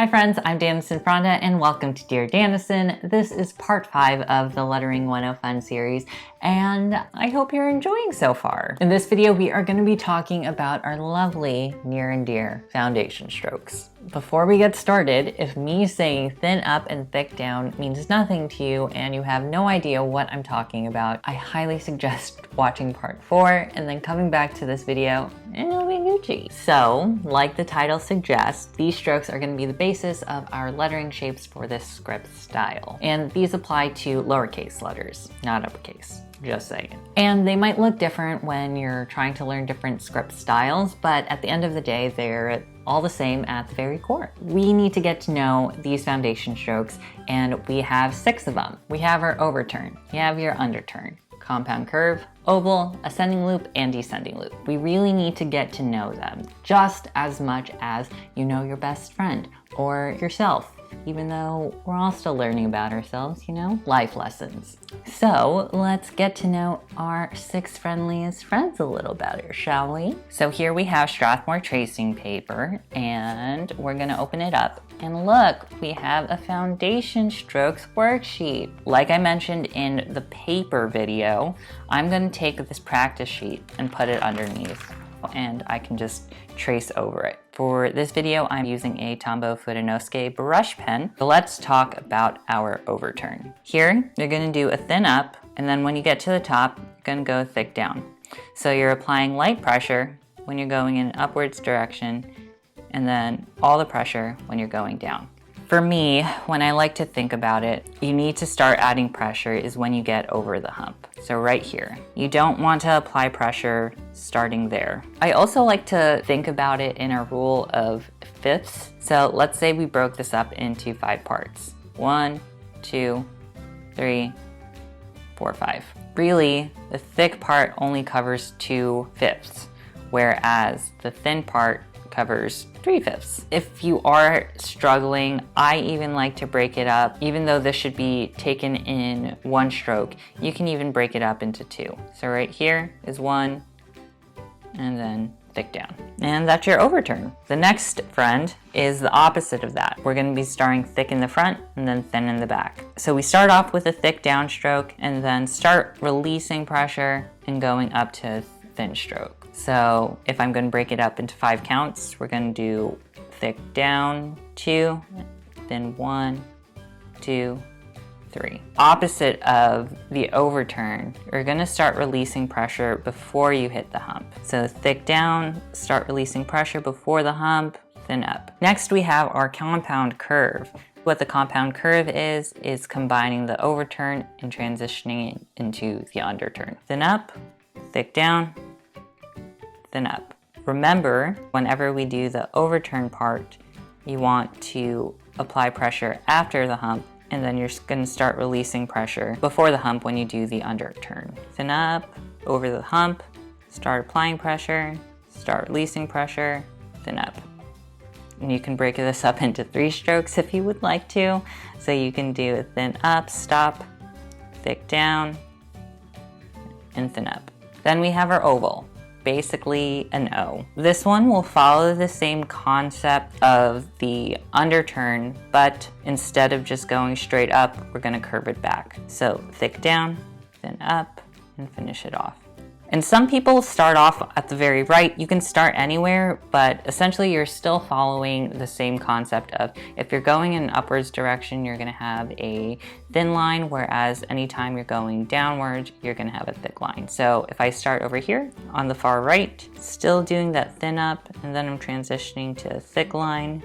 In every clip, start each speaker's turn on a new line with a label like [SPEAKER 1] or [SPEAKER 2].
[SPEAKER 1] Hi friends, I'm Danison Fronda and welcome to Dear Danison. This is part 5 of the Lettering 101 series and I hope you're enjoying so far. In this video we are going to be talking about our lovely near and dear foundation strokes. Before we get started, if me saying thin up and thick down means nothing to you and you have no idea what I'm talking about, I highly suggest watching part 4 and then coming back to this video and it'll be Gucci. So, like the title suggests, these strokes are going to be the basis of our lettering shapes for this script style. And these apply to lowercase letters, not uppercase. Just saying. And they might look different when you're trying to learn different script styles, but at the end of the day, they're all the same at the very core. We need to get to know these foundation strokes, and we have 6 of them. We have our overturn, you have your underturn, compound curve, oval, ascending loop, and descending loop. We really need to get to know them just as much as you know your best friend or yourself, even though we're all still learning about ourselves, you know, life lessons. So let's get to know our 6 friendliest friends a little better, shall we? So here we have Strathmore tracing paper and we're gonna open it up. And look, we have a foundation strokes worksheet. Like I mentioned in the paper video, I'm gonna take this practice sheet and put it underneath and I can just trace over it. For this video, I'm using a Tombow Fudenosuke brush pen. So let's talk about our overturn. Here, you're gonna do a thin up, and then when you get to the top, you're gonna go thick down. So you're applying light pressure when you're going in an upwards direction, and then all the pressure when you're going down. For me, when I like to think about it, you need to start adding pressure is when you get over the hump. So right here, you don't want to apply pressure starting there. I also like to think about it in a rule of fifths. So let's say we broke this up into 5 parts. 1, 2, 3, 4, 5. Really, the thick part only covers 2/5, whereas the thin part covers 3/5. If you are struggling, I even like to break it up. Even though this should be taken in 1 stroke, you can even break it up into 2. So right here is 1, and then thick down. And that's your overturn. The next friend is the opposite of that. We're gonna be starting thick in the front and then thin in the back. So we start off with a thick down stroke and then start releasing pressure and going up to a thin stroke. So if I'm going to break it up into 5 counts, we're going to do thick down 2, then 1, 2, 3. Opposite of the overturn, you're going to start releasing pressure before you hit the hump. So thick down, start releasing pressure before the hump, thin up. Next we have our compound curve. What the compound curve is combining the overturn and transitioning into the underturn. Thin up, thick down, thin up. Remember, whenever we do the overturn part, you want to apply pressure after the hump, and then you're going to start releasing pressure before the hump when you do the underturn. Thin up, over the hump, start applying pressure, start releasing pressure, thin up. And you can break this up into 3 strokes if you would like to. So you can do a thin up, stop, thick down, and thin up. Then we have our oval. Basically an O. This one will follow the same concept of the underturn, but instead of just going straight up, we're going to curve it back. So thick down, then up, and finish it off. And some people start off at the very right. You can start anywhere, but essentially you're still following the same concept of if you're going in an upwards direction, you're going to have a thin line, whereas anytime you're going downwards, you're going to have a thick line. So if I start over here on the far right, still doing that thin up, and then I'm transitioning to a thick line,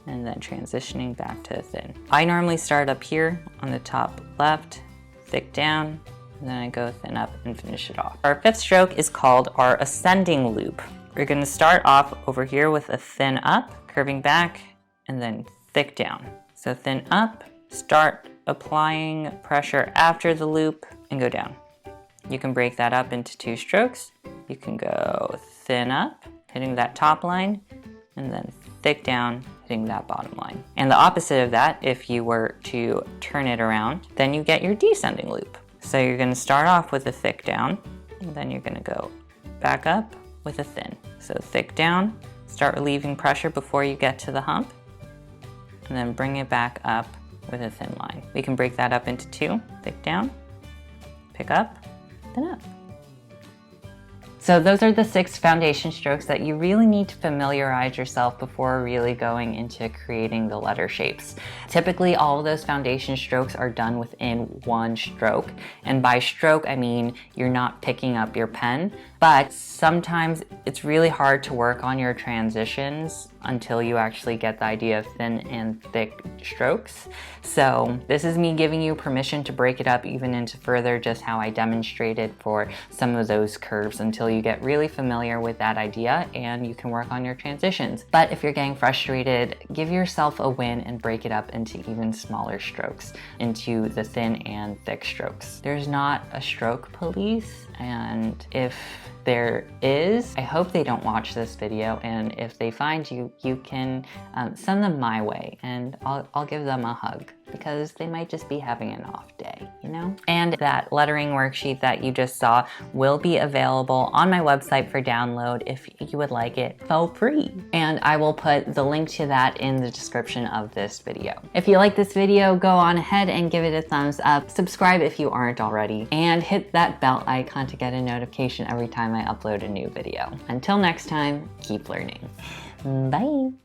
[SPEAKER 1] and then transitioning back to a thin. I normally start up here on the top left, thick down, and then I go thin up and finish it off. Our 5th stroke is called our ascending loop. We're going to start off over here with a thin up, curving back, and then thick down. So thin up, start applying pressure after the loop, and go down. You can break that up into 2 strokes. You can go thin up, hitting that top line, and then thick down, hitting that bottom line. And the opposite of that, if you were to turn it around, then you get your descending loop. So you're going to start off with a thick down, and then you're going to go back up with a thin. So thick down, start relieving pressure before you get to the hump, and then bring it back up with a thin line. We can break that up into two, thick down, pick up, then up. So those are the 6 foundation strokes that you really need to familiarize yourself before really going into creating the letter shapes. Typically, all of those foundation strokes are done within 1 stroke. And by stroke, I mean you're not picking up your pen, but sometimes it's really hard to work on your transitions until you actually get the idea of thin and thick strokes. So this is me giving you permission to break it up even into further, just how I demonstrated for some of those curves, until you get really familiar with that idea and you can work on your transitions. But if you're getting frustrated, give yourself a win and break it up into even smaller strokes, into the thin and thick strokes. There's not a stroke police, and if there is, I hope they don't watch this video, and if they find you, you can send them my way and I'll give them a hug, because they might just be having an off day, you know? And that lettering worksheet that you just saw will be available on my website for download if you would like it for free. And I will put the link to that in the description of this video. If you like this video, go on ahead and give it a thumbs up, subscribe if you aren't already, and hit that bell icon to get a notification every time I upload a new video. Until next time, keep learning. Bye.